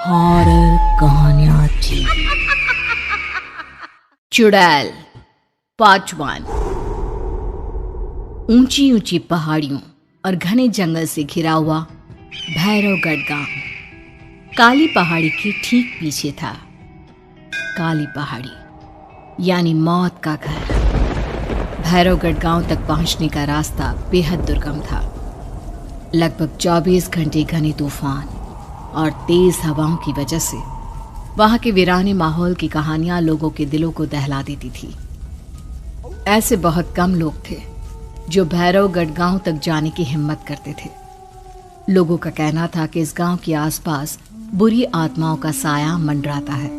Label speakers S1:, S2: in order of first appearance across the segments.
S1: Horror कहानियां थी। चुड़ैल पार्ट 1। ऊंची ऊंची पहाड़ियों और घने जंगल से घिरा हुआ भैरवगढ़ गांव काली पहाड़ी के ठीक पीछे था। काली पहाड़ी यानी मौत का घर। भैरवगढ़ गांव तक पहुंचने का रास्ता बेहद दुर्गम था। लगभग 24 घंटे घने तूफान और तेज हवाओं की वजह से वहां के वीराने माहौल की कहानियां लोगों के दिलों को दहला देती थी। ऐसे बहुत कम लोग थे जो भैरवगढ़ गांव तक जाने की हिम्मत करते थे। लोगों का कहना था कि इस गांव के आसपास बुरी आत्माओं का साया मंडराता है।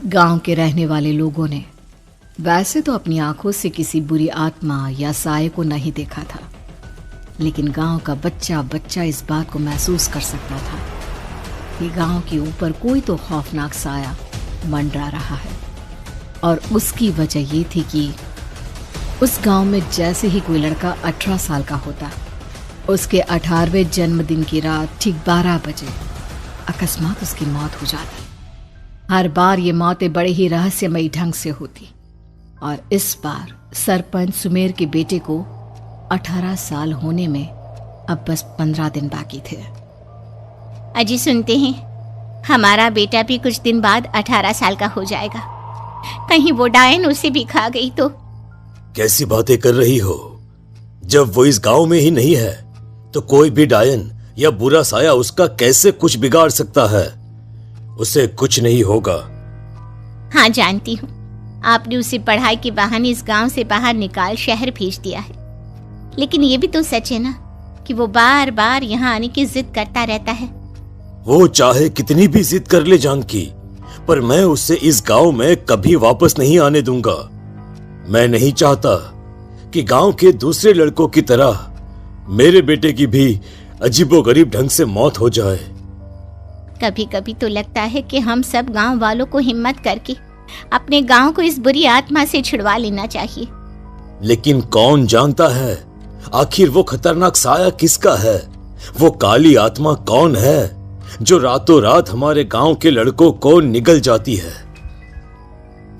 S1: गांव के रहने वाले लोगों ने वैसे तो अपनी आंखों से किसी बुरी आत्मा या साये को नहीं देखा था, लेकिन गांव का बच्चा बच्चा इस बात को महसूस कर सकता था कि गांव के ऊपर कोई तो खौफनाक साया मंडरा रहा है। और उसकी वजह ये थी कि उस गांव में जैसे ही कोई लड़का 18 साल का होता, उसके 18वें जन्मदिन की रात ठीक 12 बजे अकस्मात उसकी मौत हो जाती। हर बार ये मौतें बड़े ही रहस्यमयी ढंग से होती और इस बार सरपंच सुमेर के बेटे को 18 साल होने में अब बस 15 दिन बाकी थे।
S2: अजी सुनते हैं, हमारा बेटा भी कुछ दिन बाद 18 साल का हो जाएगा। कहीं वो डायन उसे भी खा गई तो?
S3: कैसी बातें कर रही हो? जब वो इस गांव में ही नहीं है तो कोई भी डायन या बुरा साया उसका कैसे कुछ बिगाड़ सकता है? उसे कुछ नहीं होगा।
S2: हाँ जानती हूँ, आपने उसे पढ़ाई के बहाने इस गांव से बाहर निकाल शहर भेज दिया है, लेकिन ये भी तो सच है ना कि वो बार बार यहाँ आने की जिद करता रहता है।
S3: वो चाहे कितनी भी जिद कर ले जानकी, पर मैं उसे इस गांव में कभी वापस नहीं आने दूंगा। मैं नहीं चाहता कि गांव के दूसरे लड़कों की तरह मेरे बेटे की भी अजीबोगरीब ढंग से मौत हो जाए।
S2: कभी कभी तो लगता है कि हम सब गांव वालों को हिम्मत करके अपने गांव को इस बुरी आत्मा से छुड़वा लेना चाहिए।
S3: लेकिन कौन जानता है आखिर वो खतरनाक साया किसका है? वो काली आत्मा कौन है जो रातों रात हमारे गांव के लड़कों को निगल जाती है?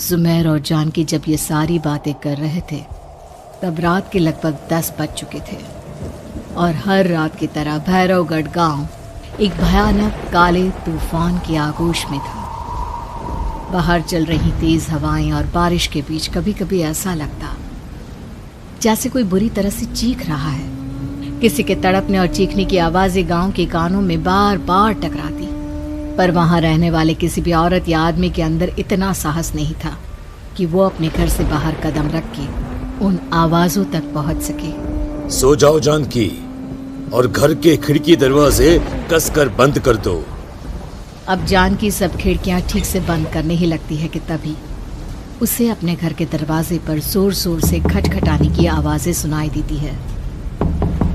S1: सुमेर और जानकी जब ये सारी बातें कर रहे थे तब रात के लगभग 10 बज चुके थे और हर रात की तरह भैरवगढ़ गांव एक भयानक काले तूफान की आगोश में था। बाहर चल रही तेज हवाएं और बारिश के बीच कभी कभी ऐसा लगता जैसे कोई बुरी तरह से चीख रहा है। किसी के तड़पने और चीखने की आवाजें गांव के कानों में बार बार टकराती, पर वहां रहने वाले किसी भी औरत या आदमी के अंदर इतना साहस नहीं था कि वो अपने घर से बाहर कदम रख के उन आवाजों तक पहुंच सके।
S3: सो जाओ जानकी और घर के खिड़की दरवाजे कसकर बंद कर दो।
S1: अब जानकी सब खिड़कियां ठीक से बंद करने ही लगती है कि तभी उसे अपने घर के दरवाजे पर जोर जोर से खटखटाने की आवाजें सुनाई देती है।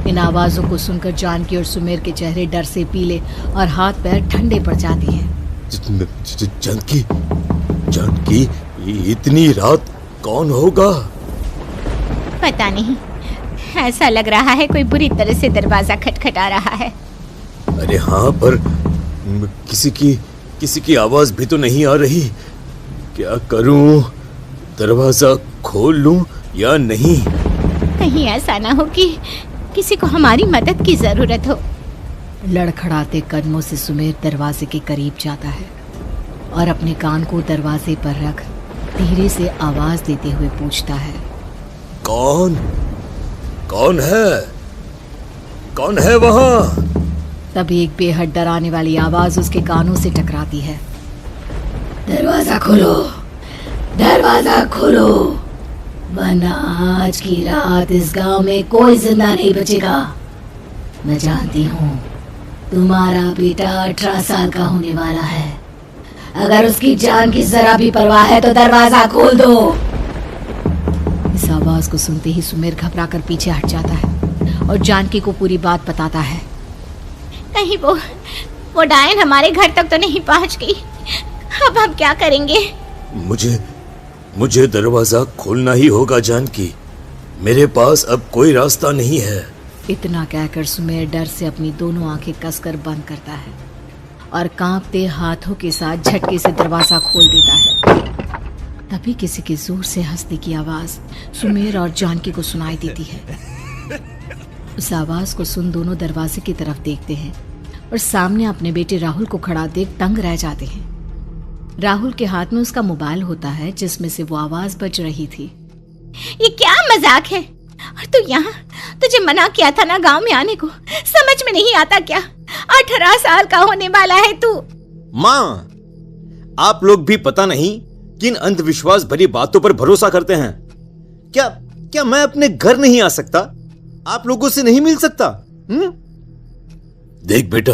S1: इन आवाजों को सुनकर जानकी और सुमेर के चेहरे डर से पीले और हाथ पैर ठंडे पड़ जाते हैं।
S3: जानकी, जानकी, इतनी रात कौन होगा?
S2: पता नहीं, ऐसा लग रहा है कोई बुरी तरह से दरवाजा खटखटा रहा है।
S3: अरे हाँ, पर किसी की आवाज भी तो नहीं आ रही। क्या करूं? दरवाजा खोल लूं या नहीं?
S2: कहीं ऐसा ना हो कि किसी को हमारी मदद की जरूरत हो।
S1: लड़खड़ाते कदमों से सुमेर दरवाजे के करीब जाता है और अपने कान को दरवाजे पर रख धीरे से आवाज देते हुए पूछता है,
S3: कौन है? कौन है वहां?
S1: तभी एक बेहद डराने वाली आवाज उसके कानों से टकराती है। दरवाजा खोलो, दरवाजा खोलो, वरना आज की रात इस गांव में कोई जिंदा नहीं बचेगा। मैं जानती हूँ तुम्हारा बेटा 18 साल का होने वाला है। अगर उसकी जान की जरा भी परवाह है तो दरवाजा खोल दो। इस आवाज को सुनते ही सुमेर घबरा कर पीछे हट जाता है और जानकी को पूरी बात बताता है।
S2: कहीं वो डायन हमारे घर तक तो नहीं पहुंच गई? अब हम क्या करेंगे?
S3: मुझे दरवाजा खोलना ही होगा जानकी। मेरे पास अब कोई रास्ता नहीं है।
S1: इतना कहकर सुमेर डर से अपनी दोनों आंखें कसकर बंद करता है और कांपते हाथों के साथ झटके से दरवाजा खोल देता है। तभी किसी के जोर से हंसने की आवाज सुमेर और जानकी को सुनाई देती है। उस आवाज को सुन दोनों दरवाजे की तरफ देखते हैं और सामने अपने बेटे राहुल को खड़ा देख दंग रह जाते हैं। राहुल के हाथ में उसका मोबाइल होता है जिसमें से वो आवाज बज रही थी।
S2: ये क्या मजाक है? और तू यहाँ, तुझे मना किया था ना गांव में आने को, समझ में नहीं आता क्या? 18 साल का होने वाला है तू।
S3: माँ, आप लोग भी पता नहीं किन अंधविश्वास भरी बातों पर भरोसा करते हैं। क्या मैं अपने घर नहीं आ सकता? आप लोगों से नहीं मिल सकता? देख बेटा,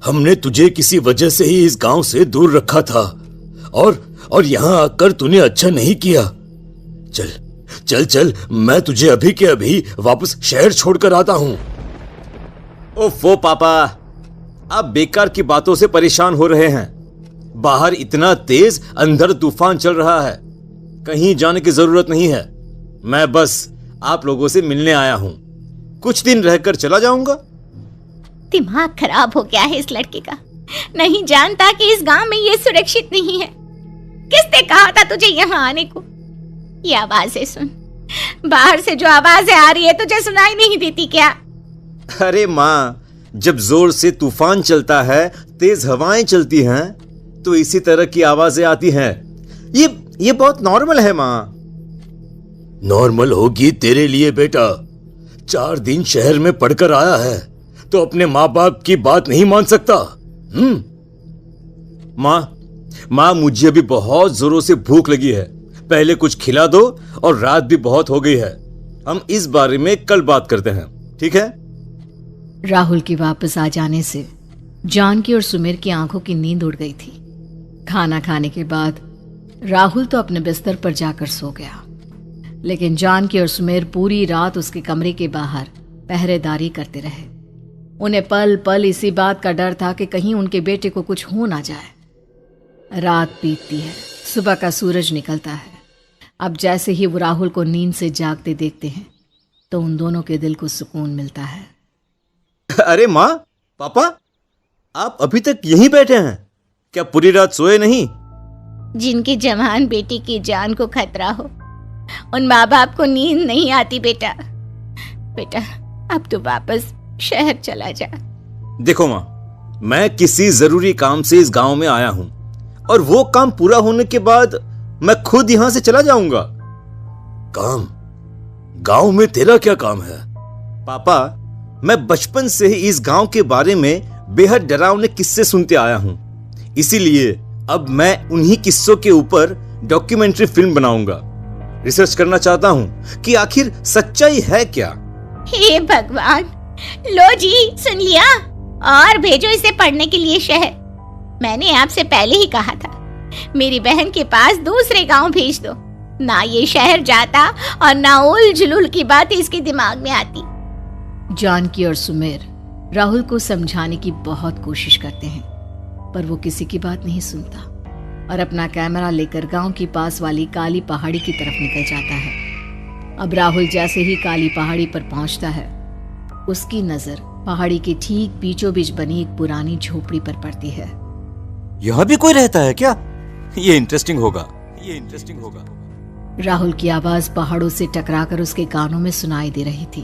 S3: हमने तुझे किसी वजह से ही इस गांव से दूर रखा था और यहां आकर तूने अच्छा नहीं किया। चल चल चल, मैं तुझे अभी के अभी वापस शहर छोड़कर आता हूं। ओफो पापा, आप बेकार की बातों से परेशान हो रहे हैं। बाहर इतना तेज अंधड़ तूफान चल रहा है, कहीं जाने की जरूरत नहीं है। मैं बस आप लोगों से मिलने आया हूं, कुछ दिन रहकर चला जाऊंगा।
S2: दिमाग खराब हो गया है इस लड़के का, नहीं जानता कि इस गांव में ये सुरक्षित नहीं है। किसने कहा था तुझे यहाँ आने को? ये आवाजें सुन, बाहर से जो आवाजें आ रही है तुझे सुनाई नहीं देती क्या?
S3: अरे माँ, जब जोर से तूफान चलता है, तेज हवाएं चलती हैं, तो इसी तरह की आवाजें आती हैं। ये बहुत नॉर्मल है माँ। नॉर्मल होगी तेरे लिए बेटा। 4 दिन शहर में पढ़कर आया है तो अपने माँ बाप की बात नहीं मान सकता। माँ, मुझे अभी बहुत जोरों से भूख लगी है, पहले कुछ खिला दो, और रात भी बहुत हो गई है। हम इस बारे में कल बात करते हैं, ठीक है?
S1: राहुल के वापस आ जाने से जानकी और सुमेर की आंखों की नींद उड़ गई थी। खाना खाने के बाद राहुल तो अपने बिस्तर पर जाकर सो गया, लेकिन जानकी और सुमेर पूरी रात उसके कमरे के बाहर पहरेदारी करते रहे। उन्हें पल पल इसी बात का डर था कि कहीं उनके बेटे को कुछ हो ना जाए। रात बीतती है, सुबह का सूरज निकलता है। अब जैसे ही वो राहुल को नींद से जागते देखते हैं तो उन दोनों के दिल को सुकून मिलता है।
S3: अरे माँ, पापा, आप अभी तक यहीं बैठे हैं? क्या पूरी रात सोए नहीं?
S2: जिनकी जवान बेटी की जान को खतरा हो, उन माँ बाप को नींद नहीं आती बेटा। अब तो वापस शहर चला जा।
S3: देखो माँ, मैं किसी जरूरी काम से इस गांव में आया हूं, और वो काम पूरा होने के बाद मैं खुद यहां से चला जाऊंगा। काम? गांव में तेरा क्या काम है? पापा, मैं बचपन से ही इस गांव के बारे में बेहद डरावने किस्से सुनते आया हूं, इसीलिए अब मैं उन्हीं किस्सों के ऊपर डॉक्यूमेंट्री फिल्म बनाऊंगा। रिसर्च करना चाहता हूं कि आखिर सच्चाई है क्या।
S2: हे भगवान, लो जी, सुन लिया, और भेजो इसे पढ़ने के लिए शहर। मैंने आपसे पहले ही कहा था, मेरी बहन के पास दूसरे गांव भेज दो। ना ये शहर जाता और ना उल जुलूल की बात इसके दिमाग में आती।
S1: जानकी और सुमेर राहुल को समझाने की बहुत कोशिश करते हैं, पर वो किसी की बात नहीं सुनता और अपना कैमरा लेकर गांव के पास वाली काली पहाड़ी की तरफ निकल जाता है। अब राहुल जैसे ही काली पहाड़ी पर पहुंचता है, उसकी नजर पहाड़ी के ठीक बीचों बीच बनी एक पुरानी झोपड़ी पर पड़ती है।
S3: यहाँ भी कोई रहता है क्या? ये इंटरेस्टिंग होगा।
S1: राहुल की आवाज पहाड़ों से टकराकर उसके कानों में सुनाई दे रही थी।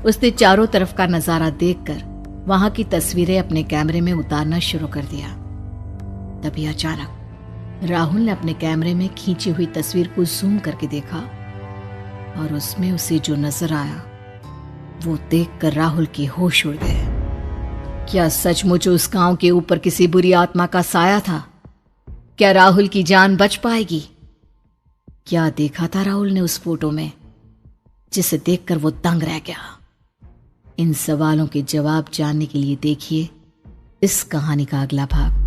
S1: उसने चारों तरफ का नजारा देखकर वहां की तस्वीरें अपने कैमरे में उतारना शुरू कर दिया। तभी अचानक राहुल ने अपने कैमरे में खींची हुई तस्वीर को जूम करके देखा, और उसमें उसे जो नजर आया वो देखकर राहुल की होश उड़ गए। क्या सचमुच उस गांव के ऊपर किसी बुरी आत्मा का साया था? क्या राहुल की जान बच पाएगी? क्या देखा था राहुल ने उस फोटो में जिसे देखकर वो दंग रह गया? इन सवालों के जवाब जानने के लिए देखिए इस कहानी का अगला भाग।